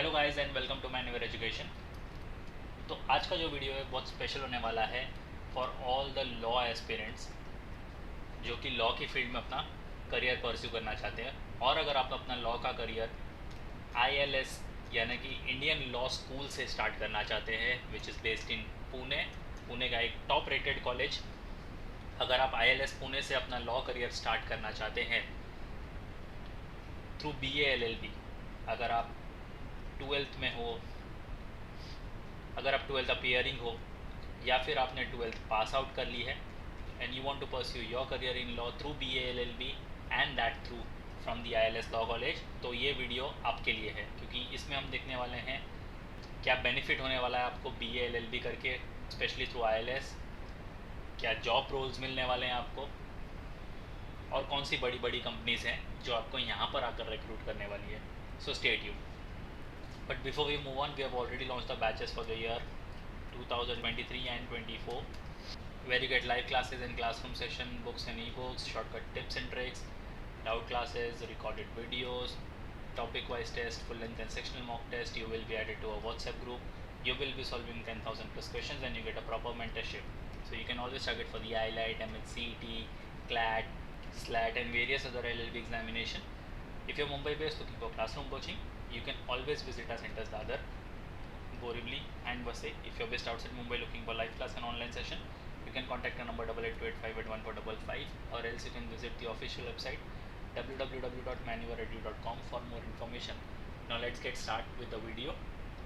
Hello guys and welcome to my newer education. तो आज का जो वीडियो है बहुत स्पेशल होने वाला है for all the law aspirants जो कि लॉ की फील्ड में अपना करियर परस्यू करना चाहते हैं। और अगर आप अपना लॉ का करियर आईएलएस यानी कि इंडियन लॉ स्कूल से स्टार्ट करना चाहते हैं which is based in Pune, Pune का एक टॉप रेटेड कॉलेज। अगर आप आईएलएस पुणे से अपना लॉ करियर स्टार्ट करना चाहते हैं थ्रू बीए एलएलबी, अगर आप ट्वेल्थ में हो, अगर आप ट्वेल्थ अपीयरिंग हो या फिर आपने ट्वेल्थ पास आउट कर ली है and you want to pursue your career in law through BA LLB and that through from the ILS law college, तो ये वीडियो आपके लिए है क्योंकि इसमें हम देखने वाले हैं क्या बेनिफिट होने वाला है आपको बीए एलएलबी करके स्पेशली थ्रू आईएलएस, क्या जॉब रोल्स मिलने वाले हैं आपको और कौन सी बड़ी बड़ी कंपनीज हैं जो आपको यहाँ पर आकर रिक्रूट करने वाली है। So stay tuned. But before we move on, we have already launched the batches for the year 2023 and 24, where you get live classes and classroom session, books and ebooks, shortcut tips and tricks, doubt classes, recorded videos, topic-wise test, full-length and sectional mock test. You will be added to a WhatsApp group. You will be solving 10,000 plus questions and you get a proper mentorship. So you can always target for the IELTS, MHCET, CLAT, SLAT and various other LLB examination. If you're Mumbai based looking for classroom coaching, you can always visit our centers Dadar, Borivali and Vasai. If you're based outside Mumbai looking for live class and online session, you can contact our number 8828581455 or else you can visit the official website www.manuaredu.com for more information. Now let's get started with the video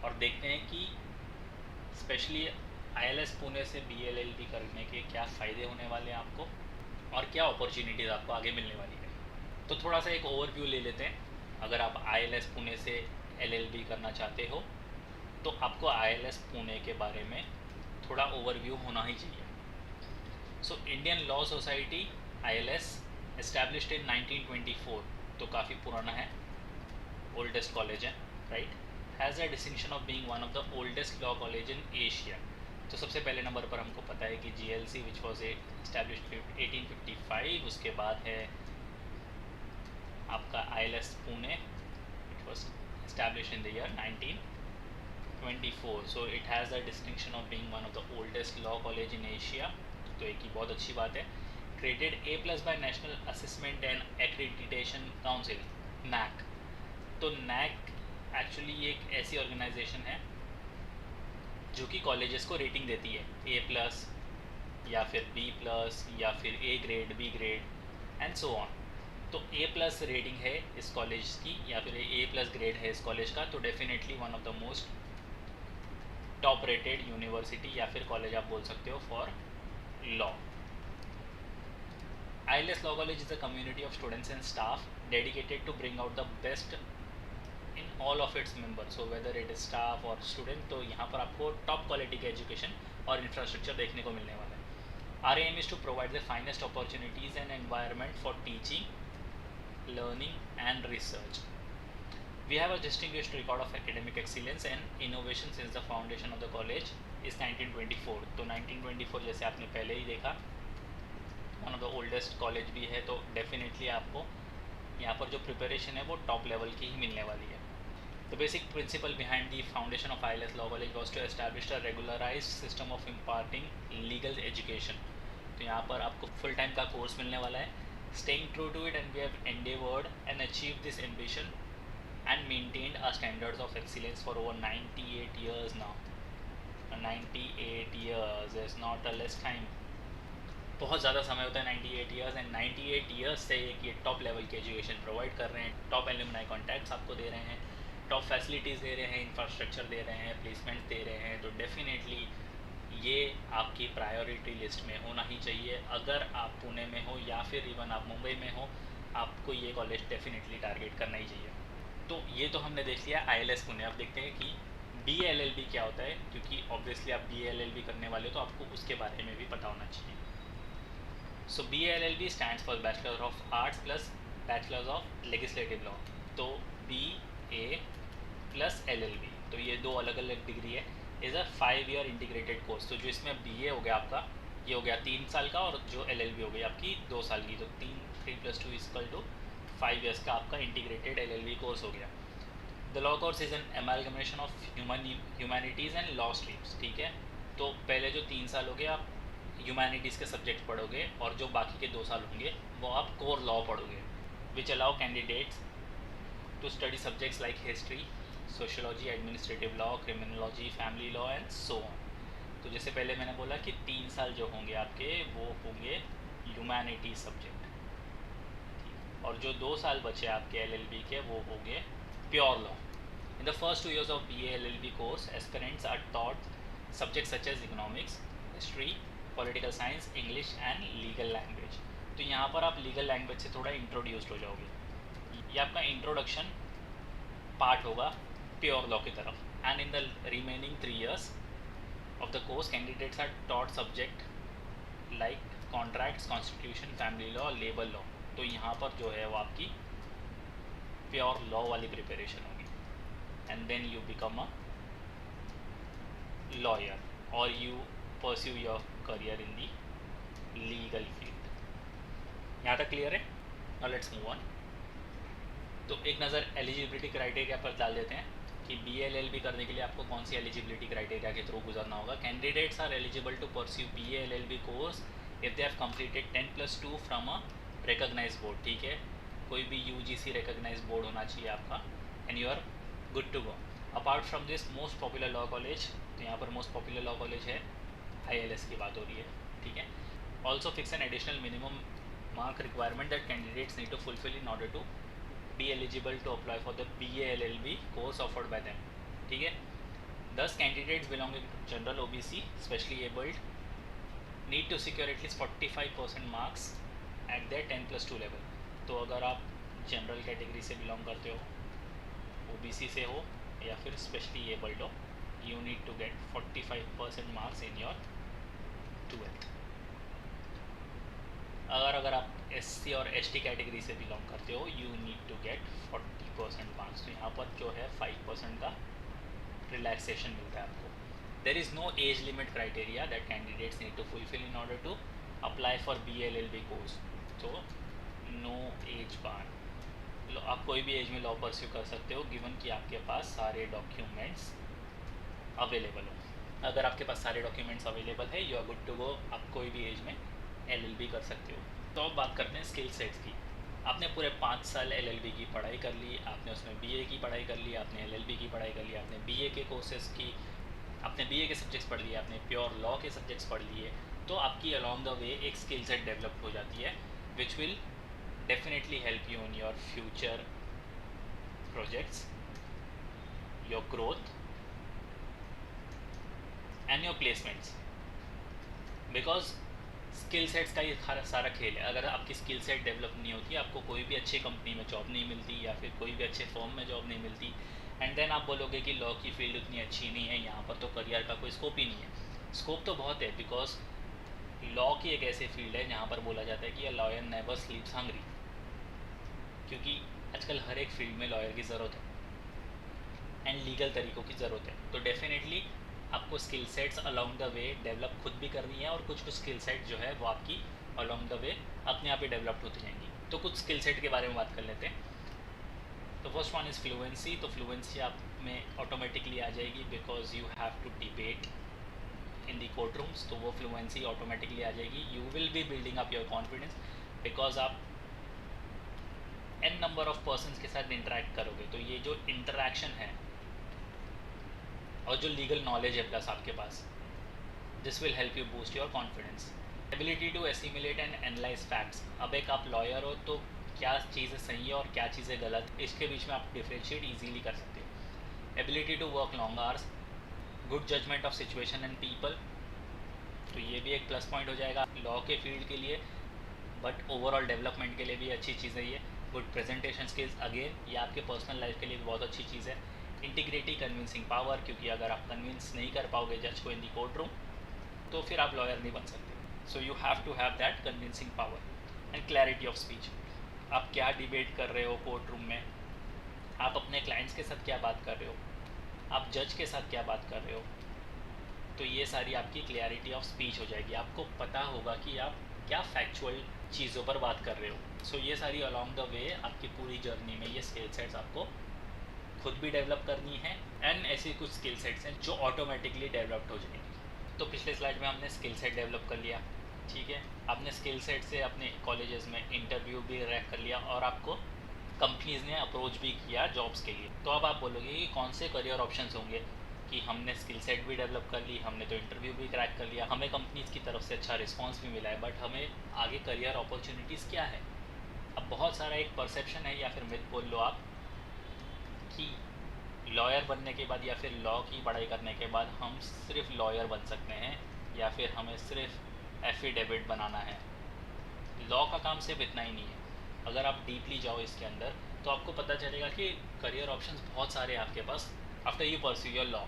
और देखते हैं कि specially ILS Pune से BLLB करने के क्या फ़ायदे होने वाले हैं आपको और क्या अपॉर्चुनिटीज़ आपको आगे मिलने वाली है। तो थोड़ा सा एक ओवरव्यू ले लेते हैं। अगर आप आईएलएस पुणे से एलएलबी करना चाहते हो तो आपको आईएलएस पुणे के बारे में थोड़ा ओवरव्यू होना ही चाहिए। So Indian law society ILS established in 1924, तो काफ़ी पुराना है, ओल्डेस्ट कॉलेज है, right. Has a distinction of being one of the oldest law college in Asia. तो सबसे पहले नंबर पर हमको पता है कि जीएलसी विच वॉज एस्टैब्लिश्ड 1855, उसके बाद है आपका ILS Pune, it was established in the year 1924. So it has a distinction of being one of the oldest law college in Asia, तो एक ही बहुत अच्छी बात है। Created A+ by National Assessment and Accreditation Council, NAC। तो NAC actually एक ऐसी organisation है जो कि कॉलेजेस को रेटिंग देती है A+ या फिर B+ या फिर A grade, B grade and so on. तो A+ रेटिंग है इस कॉलेज की या फिर A+ ग्रेड है इस कॉलेज का, तो definitely one of the most top rated university या फिर कॉलेज आप बोल सकते हो for law. ILS law college is a community of students and staff dedicated to bring out the best in all of its members, so whether it is staff और student. तो यहाँ पर आपको टॉप क्वालिटी का education और infrastructure देखने को मिलने वाला है। Aim is to provide the finest opportunities and environment for teaching, learning and research. We have a distinguished record of academic excellence and innovation since the foundation of the college is 1924. तो 1924 जैसे आपने पहले ही देखा one of the oldest college भी है, तो definitely आपको यहाँ पर जो preparation है वो top level की ही मिलने वाली है। The basic principle behind the foundation of IELTS Law College was to establish a regularized system of imparting legal education. तो यहाँ पर आपको full time का course मिलने वाला है। Staying true to it, and we have endeavored and achieved this ambition and maintained our standards of excellence for over 98 years now. 98 years is not a less time. बहुत ज़्यादा समय होता है 98 years, and 98 years से ये top level की education provide कर रहे हैं, टॉप एलुमनाई कॉन्टैक्ट्स आपको दे रहे हैं, टॉप फैसिलिटीज़ दे रहे हैं, इंफ्रास्ट्रक्चर दे रहे हैं, प्लेसमेंट दे रहे हैं। तो डेफिनेटली ये आपकी प्रायोरिटी लिस्ट में होना ही चाहिए। अगर आप पुणे में हो या फिर इवन आप मुंबई में हो, आपको ये कॉलेज डेफिनेटली टारगेट करना ही चाहिए। तो ये तो हमने देख लिया आईएलएस पुणे। अब देखते हैं कि बीएलएलबी क्या होता है, क्योंकि ऑब्वियसली आप बीएलएलबी करने वाले हो तो आपको उसके बारे में भी पता होना चाहिए। So BLLB stands for bachelor of arts plus bachelors of legislative law. तो BA+LLB, तो ये दो अलग अलग डिग्री है। Is a 5 year integrated course. तो जो इसमें BA हो गया आपका, ये हो गया 3 साल का, और जो LLB हो गई आपकी 2 साल की। तो 3 + 2 = 5 years का आपका इंटीग्रेटेड LLB कोर्स हो गया। The law course is an amalgamation of humanities and law streams, ठीक है। तो पहले जो 3 साल हो गए आप ह्यूमैनिटीज़ के सब्जेक्ट पढ़ोगे और जो बाकी के 2 साल होंगे वो आप कोर लॉ पढ़ोगे, which allow candidates to study subjects like history, sociology, administrative law, criminology, family law and so on. तो जैसे पहले मैंने बोला कि 3 साल जो होंगे आपके वो होंगे ह्यूमैनिटीज़ सब्जेक्ट, और जो 2 साल बचे आपके LLB के वो होंगे pure law. In the first 2 years of BA LLB course, aspirants are taught subjects such as economics, history, political science, English and legal language. तो यहाँ पर आप legal language से थोड़ा introduced हो जाओगे, ये आपका introduction part होगा pure law की तरफ। And in the remaining 3 years of the course, candidates are taught subject like contracts, constitution, family law, labor law। तो यहाँ पर जो है वो आपकी प्योर लॉ वाली प्रिपरेशन होगी, and then you become a lawyer or you pursue your career in the legal field। यहाँ तक क्लियर है? Now let's move on। तो एक नज़र एलिजिबिलिटी क्राइटेरिया पर डाल देते हैं कि BA LLB करने के लिए आपको कौन सी एलिजिबिलिटी क्राइटेरिया के थ्रू गुजरना होगा। Candidates are eligible to pursue BA LLB course if they have completed 10+2 from a recognised board, ठीक है। कोई भी UGC रिकॉग्नाइज्ड बोर्ड होना चाहिए आपका, and you are good to go. Apart from this most popular law college, तो यहाँ पर मोस्ट पॉपुलर लॉ कॉलेज है ILS की बात हो रही है, ठीक है। Also fix an additional minimum mark requirement that candidates need to fulfil in order to be eligible to apply for the BA LLB course offered by them, ठीक है। 10 candidates belonging to general OBC specially abled need to secure at least 45% marks at their 10+2 level. तो अगर आप general category से belong करते हो, OBC से हो या फिर स्पेशली एबल्ड हो, you need to get 45% marks in your 12th। अगर आप SC और ST कैटेगरी से बिलोंग करते हो, you need to get 40% marks. तो यहाँ पर जो है 5% का रिलैक्सेशन मिलता है आपको। There is no age limit criteria that candidates need to fulfil in order to apply for BA LLB course. तो नो एज बार, आप कोई भी एज में लॉ परस्यू कर सकते हो गिवन कि आपके पास सारे डॉक्यूमेंट्स अवेलेबल हो। अगर आपके पास सारे डॉक्यूमेंट्स अवेलेबल है, you are good to go, आप कोई भी एज में LLB कर सकते हो। तो अब बात करते हैं स्किल सेट्स की। आपने पूरे 5 साल LLB की पढ़ाई कर ली, आपने उसमें BA की पढ़ाई कर ली, आपने LLB की पढ़ाई कर ली, आपने BA के कोर्सेज की, आपने BA के सब्जेक्ट्स पढ़ लिए, आपने प्योर लॉ के सब्जेक्ट्स पढ़ लिए। तो आपकी अलॉन्ग द वे एक स्किल सेट डेवलप हो जाती है which will definitely help you in your future projects, your growth and your placements, because skill sets का ये सारा खेल है। अगर आपकी स्किल सेट डेवलप नहीं होती, आपको कोई भी अच्छी कंपनी में जॉब नहीं मिलती या फिर कोई भी अच्छे फर्म में जॉब नहीं मिलती, एंड देन आप बोलोगे कि लॉ की फील्ड उतनी अच्छी नहीं है, यहाँ पर तो करियर का कोई स्कोप ही नहीं है। स्कोप तो बहुत है, बिकॉज लॉ की एक ऐसी फील्ड है जहाँ पर बोला जाता है कि अ लॉयर नेवर स्लीप्स हंग्री, क्योंकि आजकल हर एक फील्ड में लॉयर की ज़रूरत है एंड लीगल तरीक़ों की ज़रूरत है। तो डेफिनेटली आपको skill sets along the way develop खुद भी करनी है, और कुछ स्किल सेट जो है वो आपकी अलॉन्ग द वे अपने आप ही डेवलप होती जाएंगी। तो कुछ स्किल सेट के बारे में बात कर लेते हैं। तो फर्स्ट वन इज़ फ्लुएंसी। तो फ्लुएंसी आप में ऑटोमेटिकली आ जाएगी because you have to debate in the court rooms, तो वो फ्लुएंसी ऑटोमेटिकली आ जाएगी। You will be building up your confidence because आप n नंबर ऑफ पर्सन्स के साथ इंटरेक्ट करोगे। तो ये जो इंटरेक्शन है और जो लीगल नॉलेज है प्लस आपके पास, this will help you boost your confidence. Ability to assimilate and analyse facts. अब एक आप लॉयर हो तो क्या चीज़ें सही है और क्या चीज़ें गलत, इसके बीच में आप डिफ्रेंशिएट ईजीली कर सकते हो। Ability to work long hours, good judgement of situation and people, तो ये भी एक प्लस पॉइंट हो जाएगा लॉ के फील्ड के लिए, बट ओवरऑल डेवलपमेंट के लिए भी अच्छी चीज़ है ये। गुड प्रेजेंटेशन स्किल्स, अगेन ये आपके पर्सनल लाइफ के लिए बहुत अच्छी चीज़ है। इंटीग्रिटी, कन्विंसिंग पावर, क्योंकि अगर आप कन्विंस नहीं कर पाओगे जज को इन दी कोर्ट रूम तो फिर आप लॉयर नहीं बन सकते। So you have to have that convincing power and clarity of speech. आप क्या डिबेट कर रहे हो कोर्ट रूम में, आप अपने क्लाइंट्स के साथ क्या बात कर रहे हो, आप जज के साथ क्या बात कर रहे हो, तो ये सारी आपकी क्लैरिटी ऑफ स्पीच हो जाएगी। आपको पता होगा कि आप क्या फैक्चुअल चीज़ों पर बात कर रहे हो। सो ये सारी अलॉन्ग द वे आपकी पूरी जर्नी में ये स्किल सेट्स आपको खुद भी डेवलप करनी है, एंड ऐसी कुछ स्किल सेट्स हैं जो ऑटोमेटिकली डेवलप्ड हो जाएंगी। तो पिछले स्लाइड में हमने स्किल सेट डेवलप कर लिया, ठीक है। आपने स्किल सेट से अपने कॉलेजेस में इंटरव्यू भी क्रैक कर लिया और आपको कंपनीज ने अप्रोच भी किया जॉब्स के लिए। तो अब आप बोलोगे कि कौन से करियर ऑप्शंस होंगे कि हमने स्किल सेट भी डेवलप कर ली, हमने तो इंटरव्यू भी क्रैक कर लिया, हमें कंपनीज की तरफ से अच्छा रिस्पांस भी मिला है, बट हमें आगे करियर अपॉर्चुनिटीज़ क्या है। अब बहुत सारा एक परसेप्शन है या फिर मिथ बोल लो आप कि लॉयर बनने के बाद या फिर लॉ की पढ़ाई करने के बाद हम सिर्फ लॉयर बन सकते हैं या फिर हमें सिर्फ एफिडेविट बनाना है। लॉ का काम सिर्फ इतना ही नहीं है। अगर आप डीपली जाओ इसके अंदर तो आपको पता चलेगा कि करियर ऑप्शंस बहुत सारे हैं आपके पास after you pursue your law.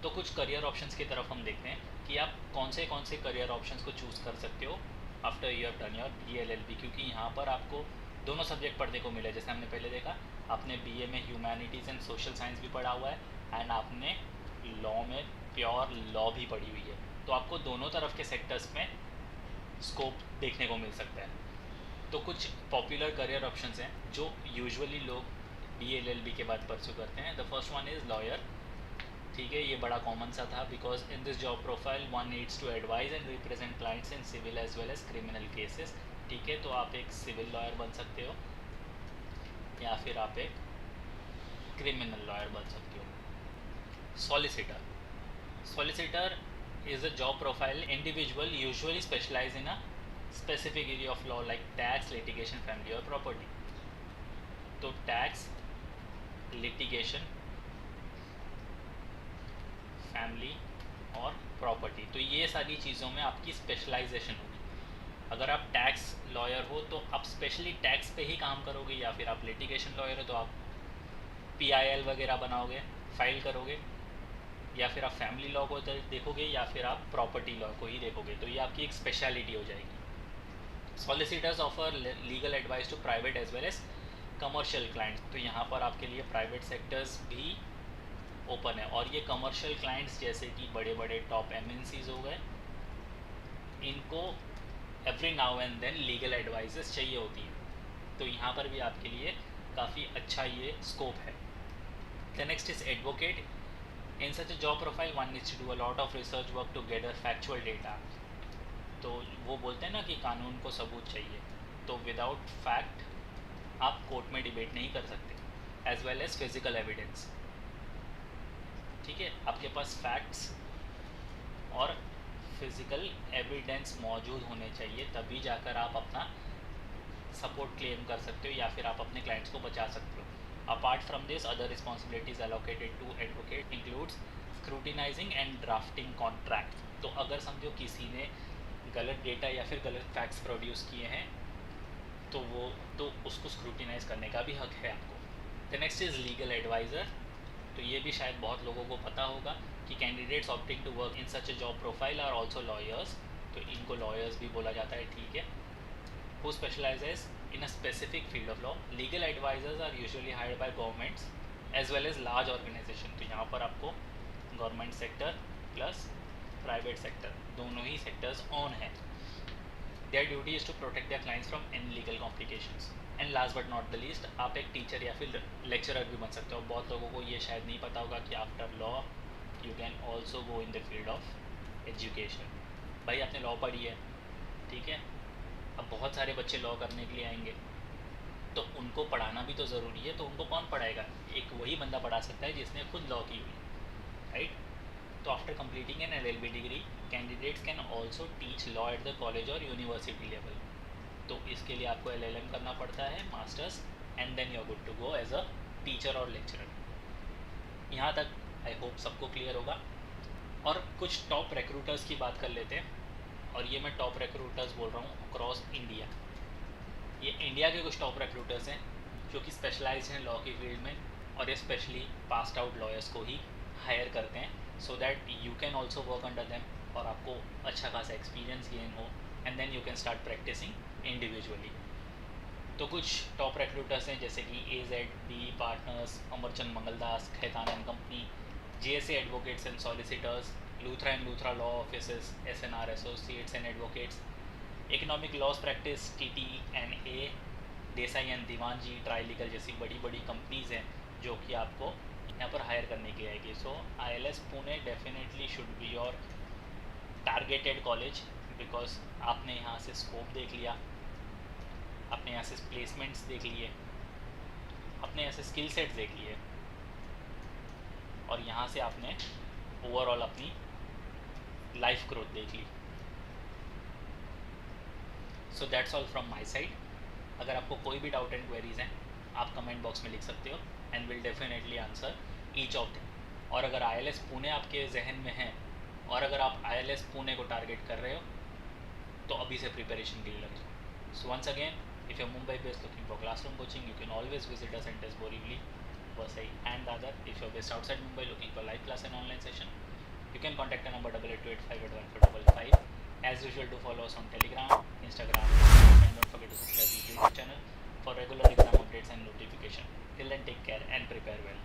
तो कुछ करियर ऑप्शंस की तरफ हम देखते हैं कि आप कौन से करियर ऑप्शंस को चूज़ कर सकते हो after you have done your BLLB, क्योंकि यहाँ पर आपको दोनों सब्जेक्ट पढ़ने को मिले। जैसे हमने पहले देखा, आपने BA में ह्यूमैनिटीज़ एंड सोशल साइंस भी पढ़ा हुआ है एंड आपने लॉ में प्योर लॉ भी पढ़ी हुई है, तो आपको दोनों तरफ के सेक्टर्स में स्कोप देखने को मिल सकता है। तो कुछ पॉपुलर करियर ऑप्शंस हैं जो यूजुअली लोग BLLB के बाद परस्यू करते हैं। The first one is lawyer, ठीक है। ये बड़ा कॉमन सा था, because in this job profile one needs to advise and represent clients in civil as well as criminal cases, ठीक है। तो आप एक सिविल लॉयर बन सकते हो या फिर आप एक क्रिमिनल लॉयर बन सकते हो। Solicitor, solicitor is a job profile individual usually specialize in a specific area of law like tax, litigation, family or property। तो टैक्स, लिटिगेशन, फैमिली और प्रॉपर्टी, तो ये सारी चीज़ों में आपकी स्पेशलाइजेशन होगी। अगर आप टैक्स लॉयर हो तो आप स्पेशली टैक्स पे ही काम करोगे, या फिर आप लिटिगेशन लॉयर हो तो आप PIL वगैरह बनाओगे, फाइल करोगे, या फिर आप फैमिली लॉ को देखोगे, या फिर आप प्रॉपर्टी लॉ को ही देखोगे। तो ये आपकी एक स्पेशलिटी हो जाएगी। Solicitors offer legal advice to private as well as commercial clients, तो यहाँ पर आपके लिए प्राइवेट सेक्टर्स भी ओपन है। और ये कमर्शियल क्लाइंट्स जैसे कि बड़े बड़े टॉप MNCs हो गए, इनको every now and then legal advices चाहिए होती है, तो यहाँ पर भी आपके लिए काफ़ी अच्छा ये स्कोप है। The next is advocate. In such a job profile, one needs to do a lot of research work to gather factual data। तो वो बोलते हैं ना कि कानून को सबूत चाहिए, तो विदाउट फैक्ट आप कोर्ट में डिबेट नहीं कर सकते, as well as physical evidence, ठीक है। आपके पास फैक्ट्स और फिजिकल एविडेंस मौजूद होने चाहिए, तभी जाकर आप अपना सपोर्ट क्लेम कर सकते हो या फिर आप अपने क्लाइंट्स को बचा सकते हो। Apart from this, other responsibilities allocated to advocate includes scrutinizing and drafting contracts। तो अगर समझो किसी ने गलत डेटा या फिर गलत फैक्ट्स प्रोड्यूस किए हैं तो उसको स्क्रूटिनाइज करने का भी हक है आपको। The next is legal adviser. तो ये भी शायद बहुत लोगों को पता होगा कि candidates opting to work in such a job profile are also lawyers, तो इनको लॉयर्स भी बोला जाता है, ठीक है। Who specialises in a specific field of law। Legal advisors are usually hired by governments as well as large organization। तो यहाँ पर आपको government sector plus private sector दोनों ही सेक्टर्स ऑन है। Their duty is to protect their clients from any legal complications। And last but not the least, आप एक teacher या फिर लेक्चरर भी बन सकते हो। बहुत लोगों को ये शायद नहीं पता होगा कि after law you can also go in the field of education. भाई आपने लॉ पढ़ी है, ठीक है, अब बहुत सारे बच्चे लॉ करने के लिए आएंगे, तो उनको पढ़ाना भी तो ज़रूरी है। तो उनको कौन पढ़ाएगा? एक वही बंदा पढ़ा सकता है जिसने खुद लॉ की हुई, राइट। तो after completing an LLB degree, candidates can also teach law at the college और यूनिवर्सिटी लेवल। तो इसके लिए आपको LLM करना पड़ता है, masters, and then you are good to go as a teacher और लेक्चरर। यहाँ तक आई होप सबको क्लियर होगा। और कुछ टॉप रिक्रूटर्स की बात कर लेते हैं, और ये मैं टॉप रिक्रूटर्स बोल रहा हूँ अक्रॉस इंडिया। ये इंडिया के कुछ टॉप रिक्रूटर्स हैं जो कि स्पेशलाइज हैं लॉ की फील्ड में, और ये स्पेशली पास्ड आउट लॉयर्स को ही हायर करते हैं, so that you can also work under them और आपको अच्छा खासा एक्सपीरियंस गेन हो, and then you can start practising individually. तो कुछ टॉप रिक्रूटर्स हैं जैसे कि AZB partners, Amarchand Mangaldas, Khaitan and company, JSA advocates and solicitors, Luthra and Luthra law offices, SNR associates and advocates, economic laws practice, TTNA, Desai and Diwanji, Trilegal जैसी बड़ी बड़ी companies हैं जो कि आपको यहाँ पर हायर करने की आएगी. सो ILS Pune definitely should be your targeted college, because आपने यहाँ से स्कोप देख लिया, आपने यहाँ से प्लेसमेंट्स देख लिए, आपने यहाँ से स्किल सेट देख लिए, और यहाँ से आपने ओवरऑल अपनी लाइफ ग्रोथ देख ली. So that's all from my side. अगर आपको कोई भी डाउट एंड क्वेरीज हैं आप कमेंट बॉक्स में लिख सकते हो and will definitely answer each of them. और अगर ILS पुणे आपके जहन में है और अगर आप ILS पुणे को टारगेट कर रहे हो तो अभी से प्रिपरेशन के लिए लग जाओ. So once again, if you Mumbai based looking for classroom coaching, you can always visit us centres Borivali, Vasai and Dadar. If you are based outside Mumbai looking for live class and online session, you can contact the number 8828581455. As usual, do follow us on Telegram, Instagram, and don't forget to subscribe to the YouTube channel for regular exam updates and notification. Till then, take care and prepare well.